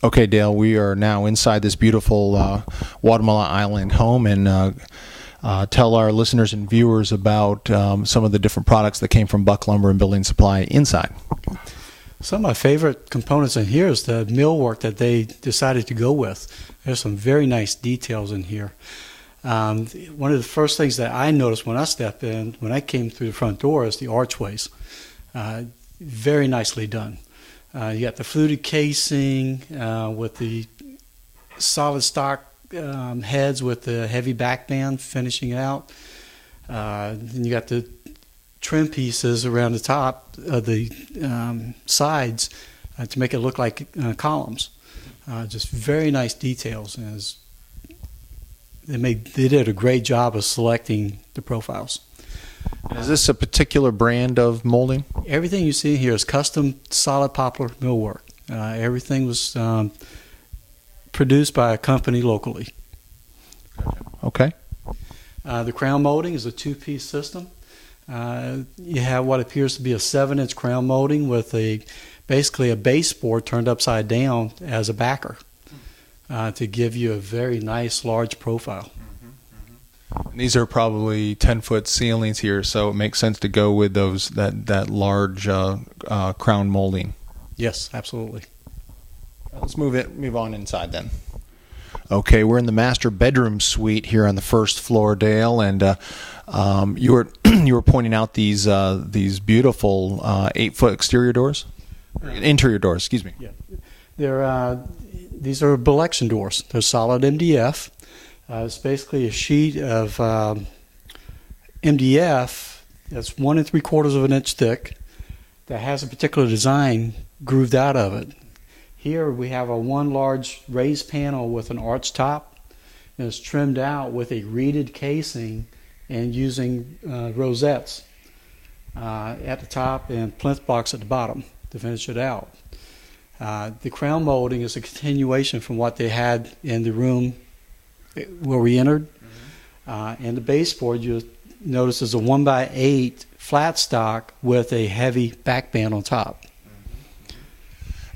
Okay, Dale, we are now inside this beautiful Guatemala Island home, and tell our listeners and viewers about some of the different products that came from Buck Lumber and Building Supply inside. Some of my favorite components in here is the millwork that they decided to go with. There's some very nice details in here. One of the first things that I noticed when I stepped in, when I came through the front door, is the archways. Very nicely done. You got the fluted casing with the solid stock heads with the heavy back band finishing out. Then you got the trim pieces around the top of the sides to make it look like columns. Just very nice details. And they did a great job of selecting the profiles. Is this a particular brand of molding? Everything you see here is custom solid poplar millwork. Everything was produced by a company locally. Okay. The crown molding is a two-piece system. You have what appears to be a 7-inch crown molding with basically a baseboard turned upside down as a backer to give you a very nice large profile. And these are probably 10-foot ceilings here, so it makes sense to go with that large crown molding. Yes, absolutely. Let's move on inside then. Okay, we're in the master bedroom suite here on the first floor, Dale, and you were pointing out these beautiful 8-foot exterior doors, interior doors. Excuse me. Yeah, these are Belection doors. They're solid MDF. It's basically a sheet of MDF that's 1 3/4 of an inch thick that has a particular design grooved out of it. Here we have one large raised panel with an arch top, and it's trimmed out with a reeded casing and using rosettes at the top and plinth blocks at the bottom to finish it out. The crown molding is a continuation from what they had in the room where we entered. And the baseboard, you notice, is a 1x8 flat stock with a heavy back band on top.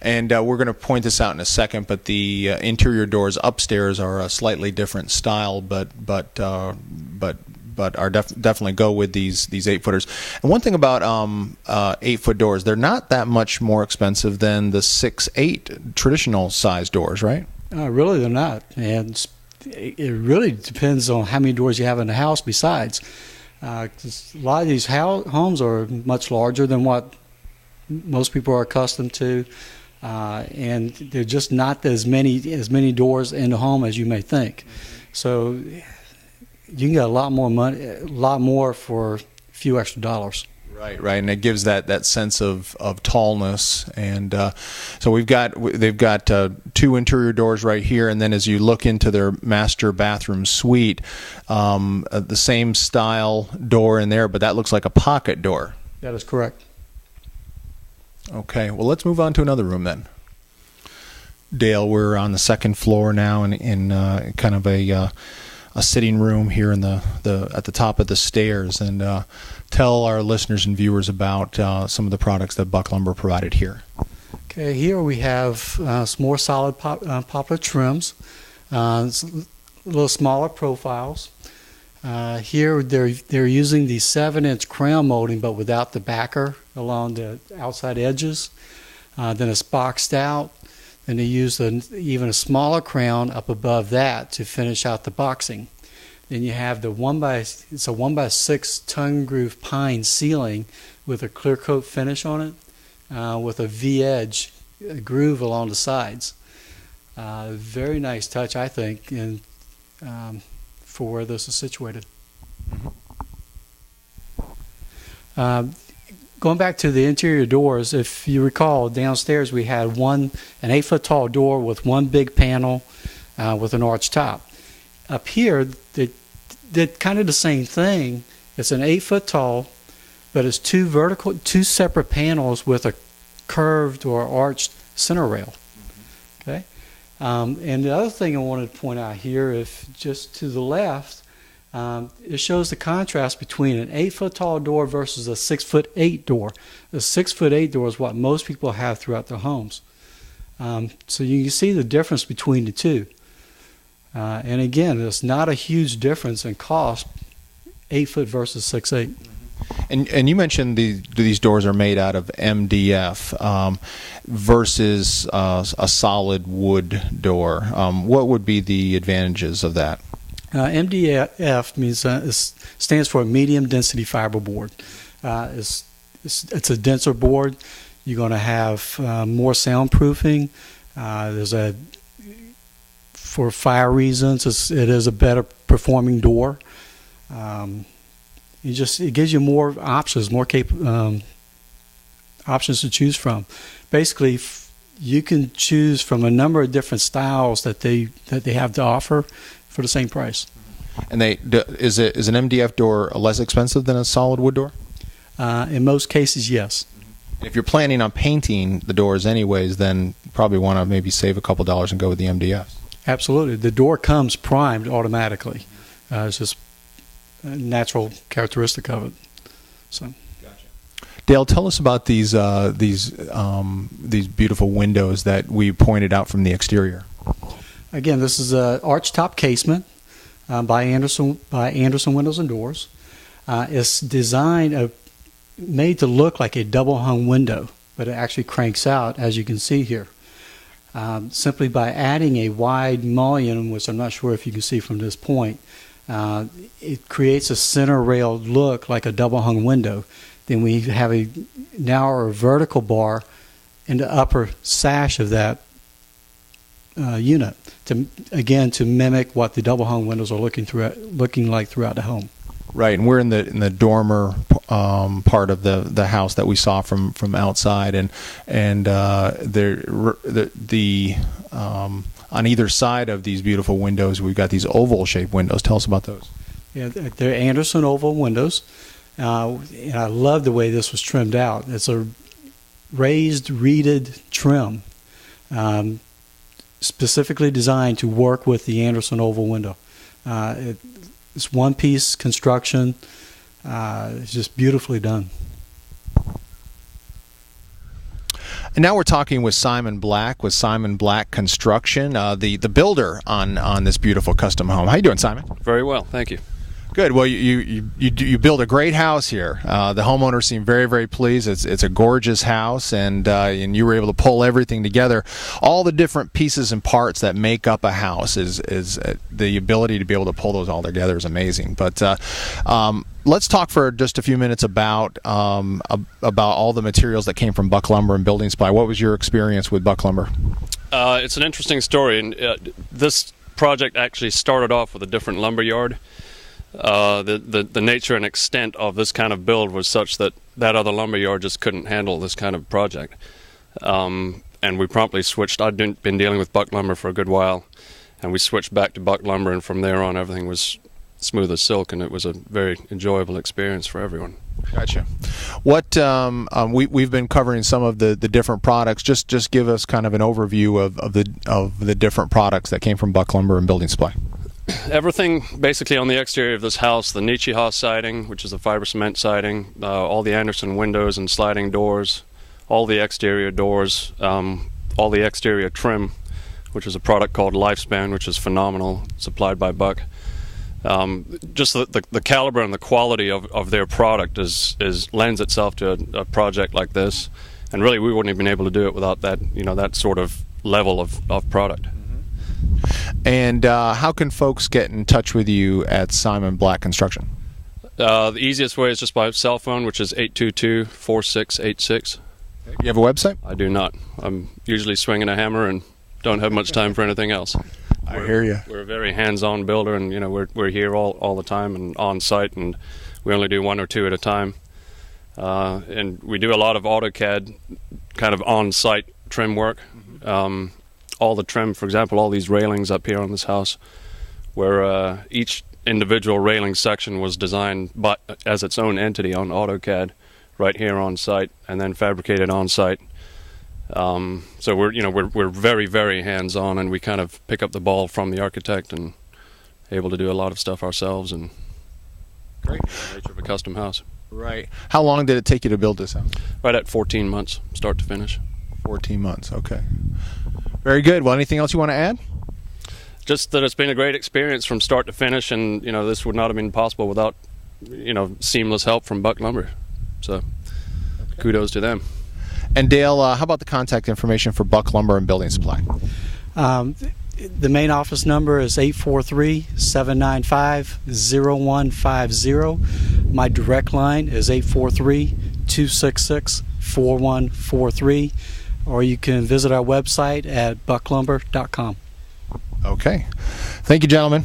And we're going to point this out in a second, but the interior doors upstairs are a slightly different style, but are definitely go with these 8-footers. And one thing about 8-foot doors, they're not that much more expensive than the 6/8 traditional size doors, right? Really, they're not. And it really depends on how many doors you have in the house besides. 'Cause a lot of these homes are much larger than what most people are accustomed to. And they're just not as many doors in the home as you may think. So you can get a lot more money, a lot more for a few extra dollars. Right, and it gives that sense of tallness. And so they've got 2 interior doors right here, and then as you look into their master bathroom suite, the same style door in there, but that looks like a pocket door. That is correct. Okay, well, let's move on to another room then. Dale, we're on the second floor now in kind of a sitting room here in the at the top of the stairs, and tell our listeners and viewers about some of the products that Buck Lumber provided here. Okay, here we have some more solid poplar trims, a little smaller profiles. Here they're using the 7-inch crown molding, but without the backer along the outside edges. Then it's boxed out. Then they use even a smaller crown up above that to finish out the boxing. Then you have the 1x6 tongue groove pine ceiling with a clear coat finish on it, with a V-edge groove along the sides. Very nice touch, I think, and for where this is situated. Going back to the interior doors, if you recall, downstairs we had an 8-foot tall door with one big panel with an arch top. Up here, they did kind of the same thing. It's an 8-foot tall, but it's two separate panels with a curved or arched center rail. Okay. And the other thing I wanted to point out here, if just to the left, it shows the contrast between an 8-foot tall door versus a 6'8" door. The 6'8" door is what most people have throughout their homes. So you can see the difference between the two. And again, it's not a huge difference in cost, 8-foot versus 6'8". And you mentioned these doors are made out of MDF versus a solid wood door. What would be the advantages of that? MDF means stands for medium density fiber board. It's a denser board. You're going to have more soundproofing. For fire reasons, it is a better performing door. It gives you more options, options to choose from. Basically, you can choose from a number of different styles that they have to offer for the same price. And is an MDF door less expensive than a solid wood door? In most cases, yes. If you're planning on painting the doors anyways, then you probably want to maybe save a couple dollars and go with the MDF. Absolutely. The door comes primed automatically. It's just a natural characteristic of it. So, gotcha. Dale, tell us about these beautiful windows that we pointed out from the exterior. Again, this is an Archtop Casement by Andersen Windows and Doors. It's designed, made to look like a double hung window, but it actually cranks out, as you can see here. Simply by adding a wide mullion, which I'm not sure if you can see from this point, it creates a center rail look like a double hung window. Then we have a narrower vertical bar in the upper sash of that unit to mimic what the double hung windows are looking like throughout the home. Right, and we're in the dormer part of the house that we saw from outside, and on either side of these beautiful windows, we've got these oval shaped windows. Tell us about those. Yeah, they're Andersen oval windows, and I love the way this was trimmed out. It's a raised reeded trim, specifically designed to work with the Andersen oval window. It's one-piece construction. It's just beautifully done. And now we're talking with Simon Black with Simon Black Construction, the builder on this beautiful custom home. How you doing, Simon? Very well, thank you. Good. Well, you build a great house here. The homeowners seem very, very pleased. It's a gorgeous house, and you were able to pull everything together. All the different pieces and parts that make up a house is the ability to be able to pull those all together is amazing. But let's talk for just a few minutes about all the materials that came from Buck Lumber and Building Supply. What was your experience with Buck Lumber? It's an interesting story, and this project actually started off with a different lumber yard. The nature and extent of this kind of build was such that other lumber yard just couldn't handle this kind of project. And we promptly switched. I'd been dealing with Buck Lumber for a good while, and we switched back to Buck Lumber, and from there on everything was smooth as silk, and it was a very enjoyable experience for everyone. Gotcha. What we've been covering some of the different products. Just give us kind of an overview of the different products that came from Buck Lumber and Building Supply. Everything basically on the exterior of this house, the Nietzsche siding, which is a fiber cement siding, all the Andersen windows and sliding doors, all the exterior doors, all the exterior trim, which is a product called Lifespan, which is phenomenal, supplied by Buck. Just the caliber and the quality of their product lends itself to a project like this, and really we wouldn't have been able to do it without that sort of level of product. And how can folks get in touch with you at Simon Black Construction? The easiest way is just by cell phone, which is 822-4686. You have a website? I do not. I'm usually swinging a hammer and don't have much time for anything else. I hear you. We're a very hands-on builder, and we're here all the time and on site, and we only do one or two at a time. And we do a lot of AutoCAD kind of on-site trim work. All the trim, for example, all these railings up here on this house, where each individual railing section was designed as its own entity on AutoCAD right here on site, and then fabricated on site. So we're very, very hands-on, and we kind of pick up the ball from the architect and able to do a lot of stuff ourselves. And great, the nature of a custom house. Right. How long did it take you to build this house? Right at 14 months, start to finish. 14 months. Okay. Very good. Well, anything else you want to add? Just that it's been a great experience from start to finish, and this would not have been possible without seamless help from Buck Lumber. So kudos to them. And Dale, how about the contact information for Buck Lumber and Building Supply? The main office number is 843-795-0150. My direct line is 843-266-4143, or you can visit our website at bucklumber.com. Okay. Thank you, gentlemen.